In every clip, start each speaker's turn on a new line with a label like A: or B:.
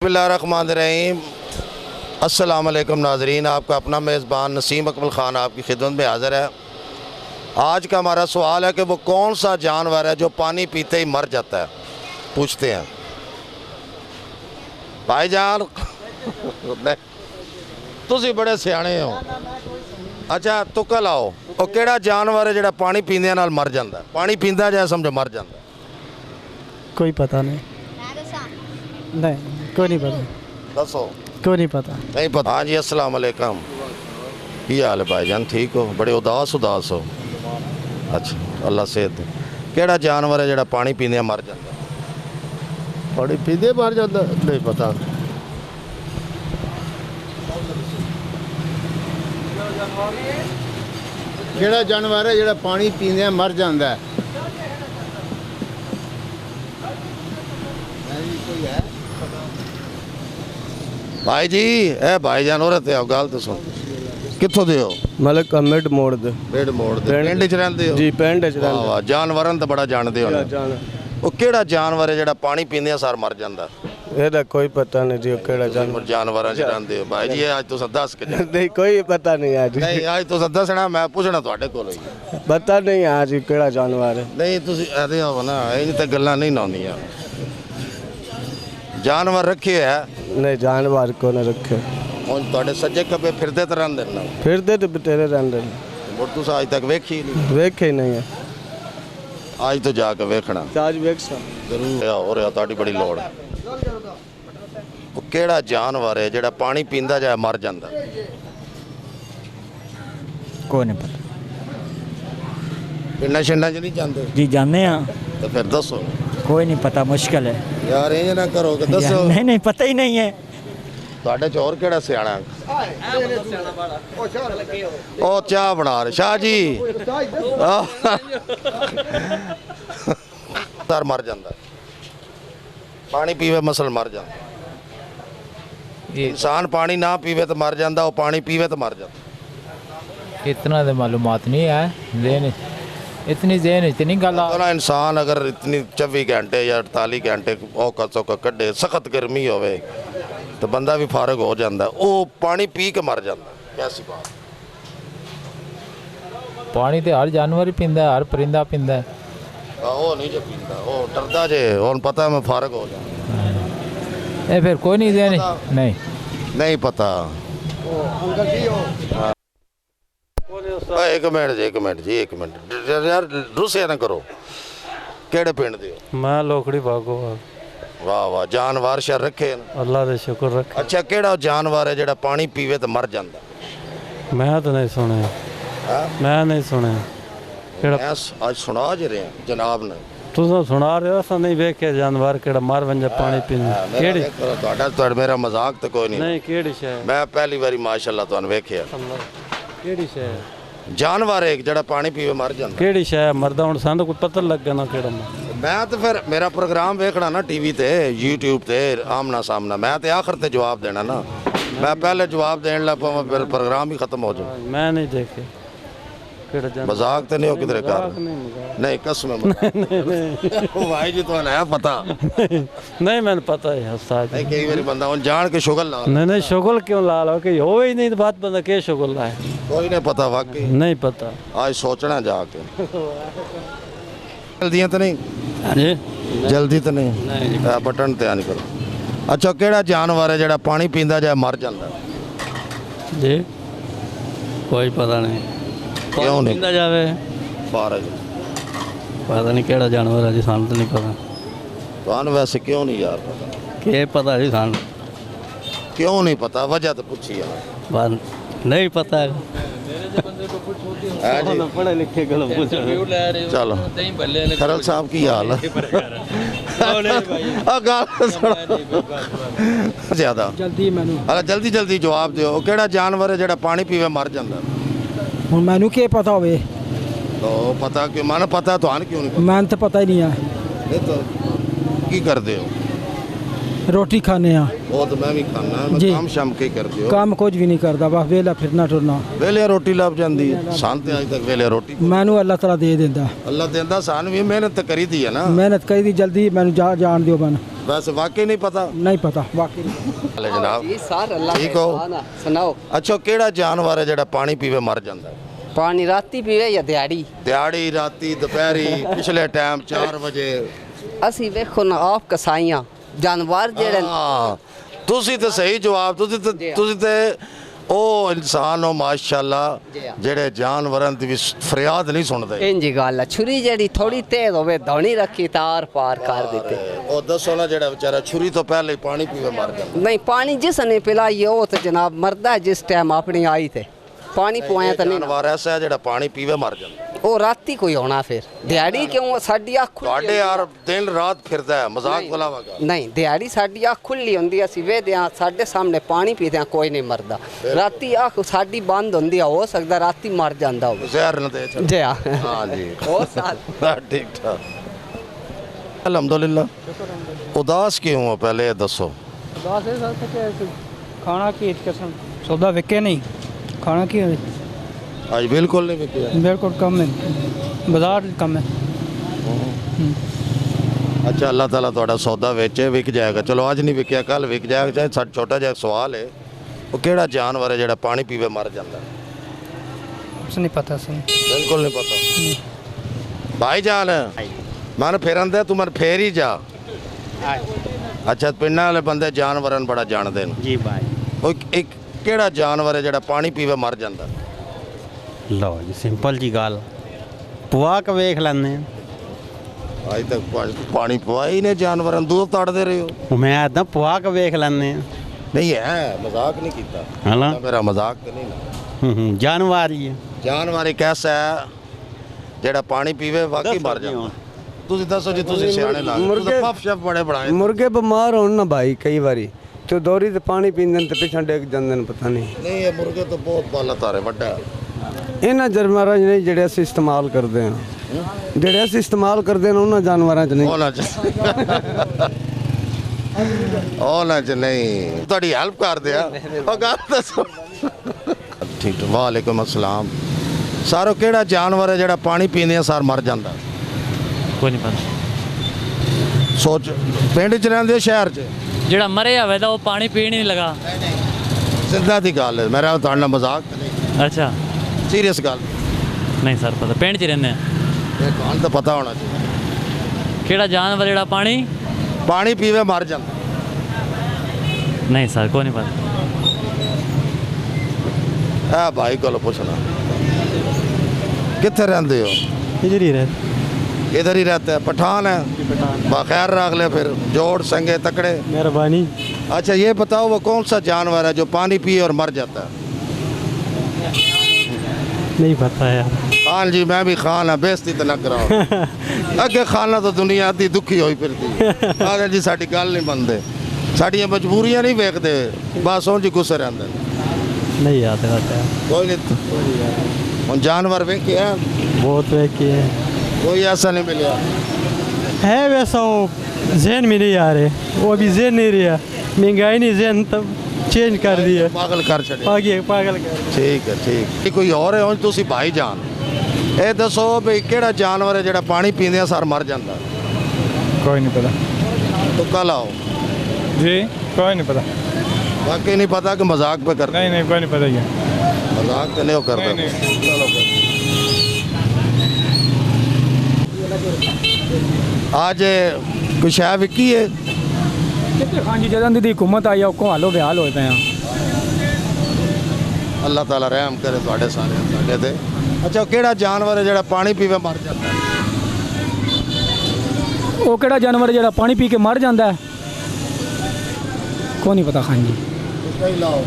A: बिस्मिल्लाहिर्रहमानिर्रहीम। अस्सलाम वालेकुम नाज़रीन, आपका अपना मेज़बान नसीम अकमल ख़ान आपकी खिदमत में हाज़िर है। आज का हमारा सवाल है कि वो कौन सा जानवर है जो पानी पीते ही मर जाता है। पूछते हैं भाईजान तुसी बड़े सियाने हो। अच्छा तुक्का लाओ, वो केड़ा जानवर है जो पानी पींदे नाल मर जाता है? पानी पींदा जाए समझो मर जाता है।
B: कोई पता नहीं, कोई नहीं पता।
A: दसो।
B: कोई नहीं पता।
A: नहीं पता। हाँ जी, अस्सलाम वालेकुम। की हाल है भाईजान, ठीक हो? बड़े उदास हो। अच्छा अल्लाह सेहत दे। केड़ा जानवर है जो पानी पींदे मर जाता है?
C: पानी पींदे मर जाता? नहीं पता। केड़ा जानवर है जो पानी पींदे मर जाता है?
A: भाई जी ए भाईजान औरत है, गल तो सुन। कित्थों दे हो?
C: मलिक मिड मोड़ दे।
A: पेड़ मोड़ दे। पिंड च रहिंदे हो?
C: जी पिंड च
A: वाह वाह, जानवरां तो बड़ा जानदे हो। वो केड़ा जानवर है जो पानी पींदे सार मर जाता?
C: ਇਹਦਾ ਕੋਈ ਪਤਾ नहीं जी केड़ा जानवर।
A: जानवरां च रहिंदे हो भाई जी, अज तुस दस के
C: नहीं कोई पता नहीं आज।
A: नहीं अज तुस दसना, मैं पूछना तुहाडे कोलों ही।
C: पता नहीं आज केड़ा जानवर है।
A: नहीं तुसी ऐसे हो ना, इन ते गल्लां नहीं नाउंदियां। जानवर रखे है?
C: नहीं जानवर को नहीं रखे।
A: ਹੁਣ ਤੁਹਾਡੇ ਸੱਜੇ ਖੱਬੇ ਫਿਰਦੇ ਤਾਂ ਰਹਿੰਦੇ ਨੇ?
C: फिरते तो बतेरे रहते
A: ਮੁਰ ਤੁਸੀਂ ਅੱਜ ਤੱਕ ਵੇਖੀ ਹੀ ਨਹੀਂ।
C: वेखे ही नहीं है।
A: ਅੱਜ ਤੋਂ ਜਾ ਕੇ ਵੇਖਣਾ
C: आज वेख सा
A: ਜ਼ਰੂਰ। ਹੋ ਰਿਹਾ ਤੁਹਾਡੀ ਬੜੀ ਲੋੜ ਹੈ। ਉਹ ਕਿਹੜਾ ਜਾਨਵਰ ਹੈ ਜਿਹੜਾ ਪਾਣੀ ਪੀਂਦਾ ਜਾਂ ਮਰ ਜਾਂਦਾ?
B: कोई नहीं पता
A: ਪਿੰਡਾਂ ਛਿੰਡਾਂ 'ਚ ਨਹੀਂ ਜਾਂਦੇ?
B: जी, जाने हाँ।
A: ਤਾਂ ਫਿਰ ਦੱਸੋ
B: कोई नहीं पता, मुश्किल है
A: ਯਾਰ, ਇਹ ਨਾ ਕਰੋ ਕਿ ਦੱਸੋ।
B: नहीं पता ही नहीं है।
A: ਤੁਹਾਡੇ 'ਚ ਹੋਰ ਕਿਹੜਾ ਸਿਆਣਾ? ਉਹ ਚਾਹ ਬਣਾ ਰਹੇ ਸ਼ਾਹ ਜੀ। ਸਰ ਮਰ ਜਾਂਦਾ, ਪਾਣੀ ਪੀਵੇ ਮਸਲ ਮਰ ਜਾਂਦਾ। इंसान पानी ना पीवे तो मर जाता, वो पानी पीवे तो मर जाता।
D: इतना तो मालूमात नहीं है, ज़हन इतनी ज़हन इतनी गल
A: तो ना इंसान अगर इतनी 24 घंटे या 48 घंटे औखा सौखा कढ़े, सख्त गर्मी होवे तो बंदा भी फारग हो जाता है, वो पानी पी के मर जाता। कैसी बात?
D: पानी तो हर जानवर ही पींदा है, हर परिंदा पींदा है।
A: वो नहीं जो पीता, वो डरदा जे उन पता है मैं फारग हो जाऊँ।
D: ये फिर कोई नहीं ज़हन नहीं
A: नहीं पता। एक मिनट यार, रुसिया ना करो। केड़े पिंड दे हो?
C: मैं लोकड़ी भागो।
A: वाह वाह, जानवर शर रखे न?
C: अल्लाह दे शुक्र रख।
A: अच्छा केड़ा जानवर है जेड़ा पानी पीवे तो मर जाता?
C: मैं तो नहीं सुने। मैं नहीं सुने।
A: आज सुना जे रहे हैं जनाब ने।
C: तुम सुना रहे हो, असा नहीं वेखे जानवर केड़ा मर वंजा पानी पीने। केड़ी
A: ਤੁਹਾਡਾ ਮੇਰਾ ਮਜ਼ਾਕ ਤਾਂ ਕੋਈ ਨਹੀਂ।
C: नहीं केड़ी शे?
A: मैं पहली बारी माशाल्लाह ਤੁਹਾਨੂੰ ਵੇਖਿਆ।
C: केड़ी शे?
A: जानवर एक जेड़ा पानी पीवे मर ਜਾਂਦਾ?
C: केड़ी शे मरदा? हुण सानू कोई पता लगे ना केड़ा मर।
A: मैं तो फिर मेरा प्रोग्राम वेखना ना टीवी ते, यूट्यूब ते आमना सामना, मैं तो आखिर ते जवाब देना ना। मैं पहले जवाब देने लग पाऊँ फिर प्रोग्राम ही खत्म हो जाए।
C: मैं नहीं देखे।
A: मजाक तो नहीं हो किधर कर? नहीं कसम भाई जी, तो है पता
C: नहीं मैंने पता है उस्ताद।
A: नहीं कई बार बंदा उन जान के शुगल ला।
C: नहीं शुगल क्यों ला लो कि हो ही नहीं तो बात बंदा के शुगल लाए?
A: कोई नहीं पता वाकई
C: नहीं पता।
A: आज सोचना जाके। जल्दी तो नहीं? जल्दी तो नहीं, बटन ते नहीं करो। अच्छा केड़ा जानवर है जेड़ा पानी पींदा जाए मर जाता?
C: जी कोई पता नहीं।
A: क्यों नहीं
C: पींदा जावे?
A: फारग
C: पता नहीं केड़ा जानवर है जी, सानू तो नहीं पता।
A: तो वैसे क्यों नहीं यार पता?
C: के पता जी सानू?
A: क्यों नहीं पता? वजह तो पूछी यार।
C: बात नहीं पता है। पढ़े लिखे गल
A: चलो खरल साहब की हाल ज्यादा जल्दी जवाब दो। केड़ा जानवर है जेड़ा पानी पीवे मर जाता?
B: ਹੁਣ ਮੈਨੂੰ ਕੀ ਪਤਾ ਹੋਵੇ?
A: तो पता क्यों? माना पता तो आन क्यों नहीं?
B: ਮੈਨੂੰ ਤਾਂ ਪਤਾ ਹੀ ਨਹੀਂ ਹੈ।
A: नहीं तो की कर दे हो?
B: रोटी खाने हाँ
A: ਉਹ ਤਾਂ ਮੈਂ ਵੀ ਖਾਣਾ ਮੈਂ
B: ਜੀ।
A: ਕੰਮ ਸ਼ਾਮ ਕੇ ਕਰਦੇ ਹੋ
B: काम कुछ भी नहीं करता बस वेला फिरना टुरना
A: ਵੇਲੇ ਰੋਟੀ ਲੱਭ ਜਾਂਦੀ ਹੈ ਸਾਨੂੰ ਤੇ ਅੱਜ ਤੱਕ ਵੇਲੇ ਰੋਟੀ
B: मैनू अल्लाह तला दे देंदा
A: ਅੱਲਾ ਦਿੰਦਾ ਸਾਨੂੰ ਵੀ ਮਿਹਨਤ ਤਾਂ ਕਰੀ ਦੀ ਹੈ ਨਾ
B: मेहनत करी दी जल्दी मैनू जान दियो बन
A: ਵੈਸੇ ਵਾਕਈ ਨਹੀਂ ਪਤਾ
B: नहीं पता वाकई नहीं।
A: ਹਲੇ ਜਨਾਬ
E: ਜੀ ਸਰ ਅੱਲਾਹ
A: ਠੀਕ ਹੋ?
E: ਨਾ ਸੁਣਾਓ
A: ਅੱਛਾ ਕਿਹੜਾ ਜਾਨਵਰ ਹੈ ਜਿਹੜਾ ਪਾਣੀ ਪੀਵੇ ਮਰ ਜਾਂਦਾ ਹੈ?
E: ਪਾਣੀ ਰਾਤੀ ਪੀਵੇ ਜਾਂ ਦਿਹਾੜੀ
A: ਦਿਹਾੜੀ ਰਾਤੀ ਦੁਪਹਿਰੀ ਪਿਛਲੇ ਟਾਈਮ 4 ਵਜੇ
E: ਅਸੀਂ ਵੇਖੋ ਨਾ ਆਪ ਕਸਾਈਆਂ ਜਾਨਵਰ ਜਿਹੜੇ
A: ਹਾਂ ਤੁਸੀਂ ਤੇ ਸਹੀ ਜਵਾਬ ਤੁਸੀਂ ਤੇ ਉਹ ਇਨਸਾਨ ਹੋ ਮਾਸ਼ਾਅੱਲਾ
E: ਜੀ ਹਾਂ।
A: ਜਿਹੜੇ ਜਾਨਵਰਾਂ ਦੀ ਵੀ ਫਰਿਆਦ ਨਹੀਂ ਸੁਣਦੇ
E: ਇੰਜੀ ਗੱਲ ਆ ਛੁਰੀ ਜਿਹੜੀ ਥੋੜੀ ਤੇਜ਼ ਹੋਵੇ ਧੌਣੀ ਰੱਖੀ ਤਾਰ ਪਾਰ ਕਰ ਦਿੱਤੇ
A: ਉਹ ਦੱਸੋ ਨਾ ਜਿਹੜਾ ਵਿਚਾਰਾ ਛੁਰੀ ਤੋਂ ਪਹਿਲੇ ਹੀ ਪਾਣੀ ਪੀਵੇ ਮਰ ਜਾਂਦਾ
E: ਨਹੀਂ ਪਾਣੀ ਜਿਸ ਨੇ ਪਿਲਾਈ ਉਹ ਤੇ ਜਨਾਬ ਮਰਦਾ ਜਿਸ ਟਾਈਮ ਆਪਣੀ ਆਈ ਤੇ ਪਾਣੀ ਪਵਾਇਆ ਤਾਂ ਨਹੀਂ ਨਾ।
A: ਜਾਨਵਰ ਐਸਾ ਹੈ ਜਿਹੜਾ ਪਾਣੀ ਪੀਵੇ ਮਰ ਜਾਂਦਾ
E: ਉਹ ਰਾਤੀ ਕੋਈ ਹੋਣਾ ਫਿਰ ਦਿਹਾੜੀ ਕਿਉਂ ਸਾਡੀ ਅੱਖ ਖੁੱਲੀ
A: ਤੁਹਾਡੇ ਯਾਰ ਦਿਨ ਰਾਤ ਫਿਰਦਾ ਹੈ ਮਜ਼ਾਕ ਬੁਲਾਵਾਗਾ
E: ਨਹੀਂ ਦਿਹਾੜੀ ਸਾਡੀ ਅੱਖ ਖੁੱਲੀ ਹੁੰਦੀ ਅਸੀਂ ਵੇਖਦੇ ਹਾਂ ਸਾਡੇ ਸਾਹਮਣੇ ਪਾਣੀ ਪੀਦੇ ਹਾਂ ਕੋਈ ਨਹੀਂ ਮਰਦਾ ਰਾਤੀ ਅੱਖ ਸਾਡੀ ਬੰਦ ਹੁੰਦੀ ਆ ਹੋ ਸਕਦਾ ਰਾਤੀ ਮਰ ਜਾਂਦਾ ਹੋਵੇ
A: ਜ਼ਹਿਰ ਨਾ ਦੇ
E: ਜੀ ਹਾਂ
A: ਹਾਂ ਜੀ
E: ਉਹ ਸਾਲ
A: ਠੀਕ ਠਾਕ ਅਲਹਮਦੁਲਿਲਾ ਉਦਾਸ ਕਿਉਂ ਹੋ ਪਹਿਲੇ ਇਹ ਦੱਸੋ
B: उदास है सर कि खाना की कसम सौदा विके नहीं खाना की
A: ਅੱਜ ਬਿਲਕੁਲ ਨਹੀਂ ਵਿਕਿਆ
B: बिल्कुल कम है बाजार कम है
A: ਅੱਛਾ ਅੱਲਾਹ ਤਾਲਾ ਤੁਹਾਡਾ ਸੌਦਾ ਵੇਚੇ ਵਿਕ ਜਾਏਗਾ ਚਲੋ ਅੱਜ ਨਹੀਂ ਵਿਕਿਆ ਕੱਲ ਵਿਕ ਜਾਏਗਾ ਚਾਹੇ ਸਾਡਾ ਛੋਟਾ ਜਿਹਾ ਸਵਾਲ ਹੈ ਉਹ ਕਿਹੜਾ ਜਾਨਵਰ ਹੈ ਜਿਹੜਾ ਪਾਣੀ ਪੀਵੇ ਮਰ ਜਾਂਦਾ
B: कुछ नहीं पता सर
A: ਬਿਲਕੁਲ ਨਹੀਂ ਪਤਾ ਭਾਈ ਜਾਨ ਮਨ ਫੇਰਨ ਦੇ ਤੂੰ ਮਨ ਫੇਰ ਹੀ ਜਾ ਅੱਛਾ ਪਿੰਡਾਂ ਵਾਲੇ ਬੰਦੇ ਜਾਨਵਰਾਂ ਨੂੰ ਬੜਾ ਜਾਣਦੇ ਨੇ
F: ਜੀ ਭਾਈ
A: ਉਹ ਇੱਕ ਕਿਹੜਾ ਜਾਨਵਰ ਹੈ ਜਿਹੜਾ ਪਾਣੀ ਪੀਵੇ ਮਰ ਜਾਂਦਾ
F: ਲਓ ਜੀ ਸਿੰਪਲ ਜੀ ਗੱਲ ਪੁਆ ਕੇ ਵੇਖ ਲੈਂਦੇ ਆ
A: ਅੱਜ ਤੱਕ ਪਾਣੀ ਪਵਾਇਆ ਹੀ ਨੇ ਜਾਨਵਰਾਂ ਨੂੰ ਦੁੱਧ ਤੜਦੇ ਰਹੇ ਹੋ
F: ਉਹ ਮੈਂ ਏਦਾਂ ਪੁਆ ਕੇ ਵੇਖ ਲੈਂਦੇ ਆ
A: ਨਹੀਂ ਹੈ ਮਜ਼ਾਕ ਨਹੀਂ ਕੀਤਾ
F: ਹਲਾ
A: ਮੇਰਾ ਮਜ਼ਾਕ ਤੇ ਨਹੀਂ ਨਾ
F: ਜਾਨਵਰ ਹੀ ਹੈ
A: ਜਾਨਵਰ ਇੱਕ ਐਸਾ ਹੈ ਜਿਹੜਾ ਪਾਣੀ ਪੀਵੇ ਵਾਕਈ ਮਰ ਜਾਂਦਾ ਤੁਸੀਂ ਦੱਸੋ ਜੀ ਤੁਸੀਂ ਸਿਆਣੇ ਲੱਗ ਤੁਸੀਂ ਪਫ ਸ਼ਫ ਬੜੇ ਬਣਾਏ
G: ਮੁਰਗੇ ਬਿਮਾਰ ਹੋਣ ਨਾ ਭਾਈ ਕਈ ਵਾਰੀ ਤੇ ਦੋਰੀ ਤੇ ਪਾਣੀ ਪੀਂਦੇ ਨੇ ਤੇ ਪਿਛਾਂ ਡੇਗ ਜਾਂਦੇ ਨੇ ਪਤਾ ਨਹੀਂ
A: ਨਹੀਂ ਇਹ ਮੁਰਗੇ ਤਾਂ ਬਹੁਤ ਬਾਲਾ ਤਾਰੇ ਵੱਡਾ ਹੈ।
G: ਇਹਨਾਂ ਜਾਨਵਰਾਂ 'ਚ ਨਹੀਂ ਜਿਹੜੇ ਅਸੀਂ ਇਸਤੇਮਾਲ ਕਰਦੇ ਹਾਂ ਜਿਹੜੇ ਅਸੀਂ ਇਸਤੇਮਾਲ ਕਰਦੇ ਨੇ ਉਹਨਾਂ ਜਾਨਵਰਾਂ 'ਚ ਨਹੀਂ
A: ਉਹਨਾਂ ਚ ਨਹੀਂ ਤੁਹਾਡੀ ਹੈਲਪ ਕਰਦੇ ਆ ਉਹ ਗੱਲ ਦੱਸੋ ਠੀਕ ਵਾਲੇਕੁਮ ਅਸਲਾਮ ਸਾਰੋ ਕਿਹੜਾ ਜਾਨਵਰ ਹੈ ਜਿਹੜਾ ਪਾਣੀ ਪੀਂਦੇ ਆ ਸਾਰ ਮਰ ਜਾਂਦਾ
H: ਕੋਈ ਨਹੀਂ ਪਤਾ
A: ਸੋਚ ਪਿੰਡ ਚ ਰਹਿੰਦੇ ਹੋ ਸ਼ਹਿਰ ਚ
H: ਜਿਹੜਾ ਮਰਿਆ ਹੋਵੇ ਤਾਂ ਉਹ ਪਾਣੀ ਪੀਣ ਹੀ ਨਹੀਂ ਲਗਾ
A: ਸਿੱਧਾ ਦੀ ਗੱਲ ਹੈ ਮੇਰਾ ਤੁਹਾਡੇ ਨਾਲ ਮਜ਼ਾਕ ਨਹੀਂ
H: ਅੱਛਾ
A: ਸੀਰੀਅਸ ਗੱਲ
H: ਨਹੀਂ ਸਰ ਪਤਾ ਪਿੰਡ 'ਚ ਹੀ ਰਹਿੰਦੇ ਆ
A: ਇਹ ਤੁਹਾਨੂੰ ਤਾਂ ਪਤਾ ਹੋਣਾ ਚਾਹੀਦਾ
H: ਕਿਹੜਾ ਜਾਨਵਰ ਜਿਹੜਾ
A: ਪਾਣੀ ਪੀਵੇ ਮਰ ਜਾਂਦਾ
H: ਨਹੀਂ ਸਰ ਕੋਈ ਨਹੀਂ ਪਤਾ
A: ਇਹ ਭਾਈ ਕੋਲ ਪੁੱਛਣਾ ਕਿੱਥੇ ਰਹਿੰਦੇ ਹੋ
B: इधर ही रहते
A: इधर ही रहता है पठान है बखैर रख ले फिर जोड़ संगे तकड़े
B: मेहरबानी
A: अच्छा ये बताओ वो कौन सा जानवर है जो पानी पिए और मर जाता है
B: नहीं पता यार
A: खान जी मैं भी खान है बेइज्जती तो ना कराओ अगे खाना तो दुनिया दी दुखी होई फिरती आगे जी साडी गल नहीं मनदे साडियां मजबूरियां नहीं वेखदे बस उंज गुस्से रहंदे
B: नहीं याद रहता है
A: कोई नहीं हुन जानवर वेखे
B: बहुत वे कि है
A: कोई ऐसा नहीं मिला
B: वैसा वो जहन में नहीं आ रहे वो अभी जहन नहीं रहा महंगाई नहीं जहन तब चेंज कर दिया
A: पागल कर छड़े
B: आगे पागल कर
A: ठीक है ठीक ये कोई और है उंज तुसी भाई जान ਇਹ ਦੱਸੋ ਵੀ ਕਿਹੜਾ ਜਾਨਵਰ ਹੈ ਜਿਹੜਾ ਪਾਣੀ ਪੀਂਦਿਆਂ ਸਾਰ ਮਰ ਜਾਂਦਾ
B: कोई नहीं पता
A: ਤੁੱਕਾ ਲਾਓ
B: जी कोई नहीं पता
A: वाकई नहीं पता कि मजाक पे करते
B: नहीं कोई नहीं पता क्या
A: मजाक तो नहीं हो करते चलो फिर। आज कुछ है विकी है
B: हाँ जी जदों दी हुकूमत आई औखों हालो बेहाल होए पे
A: अल्लाह ताला रहम करे ਤੁਹਾਡੇ ਸਾਰੇ ਸਾਡੇ ਤੇ ਅੱਛਾ ਕਿਹੜਾ ਜਾਨਵਰ ਹੈ ਜਿਹੜਾ ਪਾਣੀ ਪੀਵੇ ਮਰ ਜਾਂਦਾ
B: ਉਹ ਕਿਹੜਾ ਜਾਨਵਰ ਜਿਹੜਾ ਪਾਣੀ ਪੀ ਕੇ ਮਰ ਜਾਂਦਾ ਹੈ ਕੋਈ ਨਹੀਂ ਪਤਾ ਖਾਨ ਜੀ
A: ਕਈ ਲਾਓ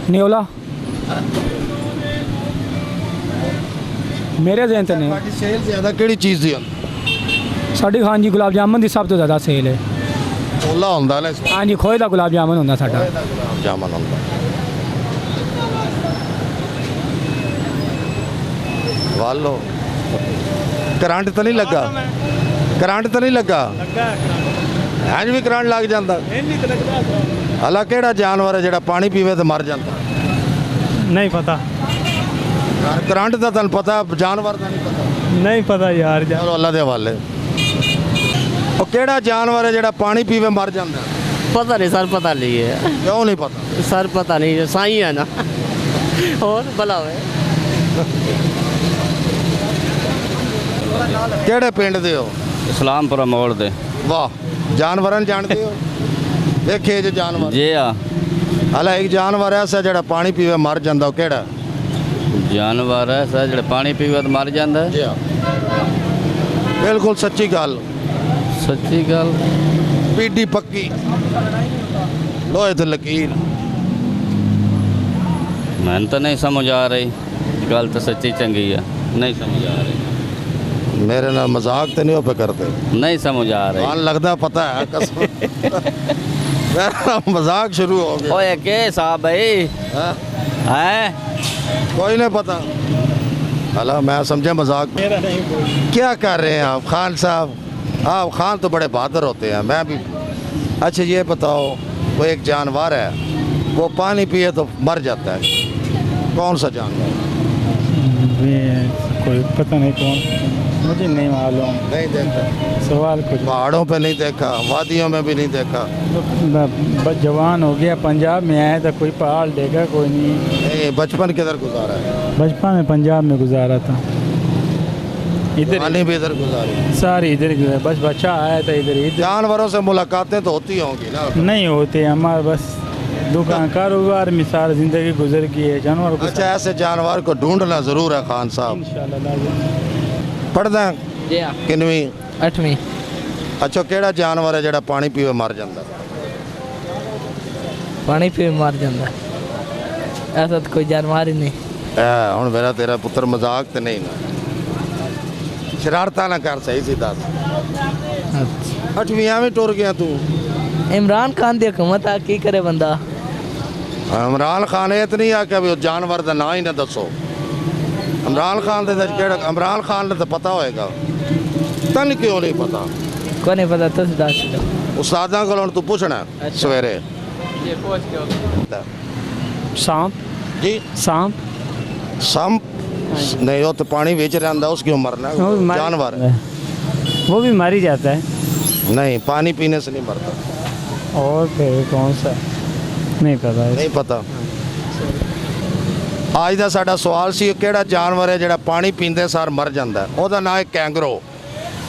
B: ਨਿਓਲਾ ਮੇਰੇ ਜ਼ਹਿਨ ਤੇ ਨਹੀਂ
A: ਤੁਹਾਡੀ ਸੇਲ ਜ਼ਿਆਦਾ ਕਿਹੜੀ ਚੀਜ਼ ਦੀ ਹੁੰਦੀ
B: ਸਾਡੀ ਖਾਨ ਜੀ ਗੁਲਾਬ ਜਾਮਨ ਦੀ ਸਭ ਤੋਂ ਜ਼ਿਆਦਾ ਸੇਲ ਹੈ
A: ਓਲਾ ਹੁੰਦਾ ਨਾ
B: ਹਾਂ ਜੀ ਖੋਏ ਦਾ ਗੁਲਾਬ ਜਾਮਨ ਹੁੰਦਾ ਸਾਡਾ
A: ਗੁਲਾਬ ਜਾਮਨ ਹੁੰਦਾ ਵਾਲੋ ਕਰੰਟ ਤਾਂ ਨਹੀਂ ਲੱਗਾ ਕਰੰਟ ਤਾਂ ਨਹੀਂ ਲੱਗਾ ਇੰਜ ਵੀ ਕਰੰਟ ਲੱਗ ਜਾਂਦਾ ਹਲਾ ਕਿਹੜਾ ਜਾਨਵਰ ਹੈ ਜਿਹੜਾ ਪਾਣੀ ਪੀਵੇ ਤੇ ਮਰ ਜਾਂਦਾ
B: नहीं पता
A: ਕਰੰਟ ਦਾ ਤੁਹਾਨੂੰ ਪਤਾ ਜਾਨਵਰ ਦਾ ਨਹੀਂ ਪਤਾ
B: नहीं पता यार
A: ਚਲੋ ਅੱਲਾ ਦੇ ਹਵਾਲੇ ਉਹ ਕਿਹੜਾ ਜਾਨਵਰ ਹੈ ਜਿਹੜਾ ਪਾਣੀ ਪੀਵੇ ਮਰ ਜਾਂਦਾ
E: पता नहीं सर, पता नहीं है
A: ਕਿਉਂ ਨਹੀਂ ਪਤਾ
E: सर, पता नहीं, साई है ना और भला हुए।
A: ਕਿਹੜੇ ਪਿੰਡ ਦੇ ਹੋ
F: ਇਸਲਾਮਪੁਰਾ ਮੋੜ ਦੇ
A: ਵਾਹ ਜਾਨਵਰਾਂ ਨੂੰ ਜਾਣਦੇ ਹੋ ਦੇਖੇ ਜੇ ਜਾਨਵਰ
F: ਜੇ ਆ
A: ਹਲਾ ਇੱਕ ਜਾਨਵਰ ਐਸਾ ਜਿਹੜਾ ਪਾਣੀ ਪੀਵੇ ਮਰ ਜਾਂਦਾ ਉਹ ਕਿਹੜਾ
F: ਜਾਨਵਰ ਹੈ ਸਰ ਜਿਹੜਾ ਪਾਣੀ ਪੀਵੇ ਤਾਂ ਮਰ ਜਾਂਦਾ ਹੈ।
A: ਜੀ ਹਾਂ ਬਿਲਕੁਲ ਸੱਚੀ ਗੱਲ
F: ਸੱਚੀ ਗੱਲ
A: ਪੀਡੀ ਪੱਕੀ ਲੋਹੇ ਤੇ ਲਕੀਰ
F: ਮੈਨੂੰ ਤਾਂ ਨਹੀਂ ਸਮਝ ਆ ਰਹੀ ਗੱਲ ਤਾਂ ਸੱਚੀ ਚੰਗੀ ਆ ਨਹੀਂ ਸਮਝ ਆ ਰਹੀ
A: मेरे नाल मजाक तो नहीं हो पे करते
F: नहीं समझ आ रही
A: मान लगता पता है कसम मेरा मजाक शुरू हो गया
F: ओए के साहब भाई
A: हाँ?
F: हैं
A: कोई नहीं पता हला मैं समझे मजाक क्या कर रहे हैं आप खान साहब आप खान तो बड़े बहादुर होते हैं मैं भी अच्छा ये बताओ वो एक जानवर है वो पानी पिए तो मर जाता है कौन सा जानवर
B: कोई पता नहीं कौन, मुझे नहीं मालूम।
A: नहीं देखा
B: सवाल कुछ
A: पहाड़ों पे नहीं देखा वादियों में भी नहीं देखा
B: जवान हो गया, पंजाब में आया था, कोई पहाड़ देखा कोई नहीं।
A: नहीं बचपन किधर गुजारा है
B: बचपन में पंजाब में गुजारा था, इधर
A: पानी भी इधर गुजारी
B: सारी इधर गुजारा, बस बच्चा आया था इधर इधर
A: जानवरों से मुलाकातें तो होती होंगी ना
B: नहीं होते हमारे, बस दुकान कारोबार में सारी ज़िंदगी गुजर गई है। जानवर को
A: अच्छा ऐसे जानवर को ढूंढना ज़रूर है खान साहब
B: इंशाल्लाह लाज़िम।
A: पढ़दा
E: जी हाँ,
A: किनवी
E: 8वीं।
A: अच्छा केड़ा जानवर है जेड़ा पानी पीवे मर जांदा
E: पानी पी मर जाता ऐसा तो कोई जानवर ही नहीं।
A: ए हुन मेरा तेरा पुत्र मजाक ते नहीं ना शरारता ना कर सही सी दस 8वीं में टुर गया तू
E: इमरान खान दी हुकूमत आ की करे बंदा।
A: इमरान खान ये तो नहीं आख्या भी जानवर का ना ही ना दसो इमरान खान दे इमरान खान ने तो पता होएगा तन क्यों नहीं पता
E: को नहीं पता तो दस दो।
A: उस्तादा को तू पूछना सवेरे
B: सांप
A: जी
B: सांप
A: सांप नहीं वो तो पानी बेच रहा उसकी उम्र ना जानवर है।
B: वो भी मर ही जाता है।
A: नहीं पानी पीने से नहीं मरता
B: और फिर कौन सा नहीं पता है।
A: नहीं पता ਅੱਜ ਦਾ ਸਾਡਾ ਸਵਾਲ ਸੀ ਕਿਹੜਾ ਜਾਨਵਰ ਹੈ ਜਿਹੜਾ ਪਾਣੀ ਪੀਂਦੇ ਸਾਰ ਮਰ ਜਾਂਦਾ ਉਹਦਾ ਨਾਮ ਹੈ ਕੈਂਗਰੋ।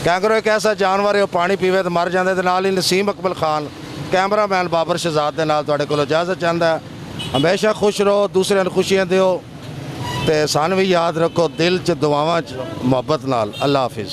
A: ਕੈਂਗਰੋ ਇੱਕ ਐਸਾ ਜਾਨਵਰ ਹੈ ਉਹ ਪਾਣੀ ਪੀਵੇ ਤਾਂ ਮਰ ਜਾਂਦਾ ਤੇ ਨਾਲ ਹੀ ਨਸੀਮ ਅਕਬਲ ਖਾਨ ਕੈਮਰਾਮੈਨ ਬਾਬਰ ਸ਼ਹਜ਼ਾਦ ਦੇ ਨਾਲ ਤੁਹਾਡੇ ਕੋਲ ਇਜਾਜ਼ਤ ਚਾਹੁੰਦਾ ਹਮੇਸ਼ਾ ਖੁਸ਼ ਰਹੋ ਦੂਸਰਿਆਂ ਨੂੰ ਖੁਸ਼ੀਆਂ ਦਿਓ ਤੇ ਸਾਨੂੰ ਵੀ ਯਾਦ ਰੱਖੋ ਦਿਲ 'ਚ ਦੁਆਵਾਂ 'ਚ ਮੁਹੱਬਤ ਨਾਲ ਅੱਲਾ ਹਾਫਿਜ਼।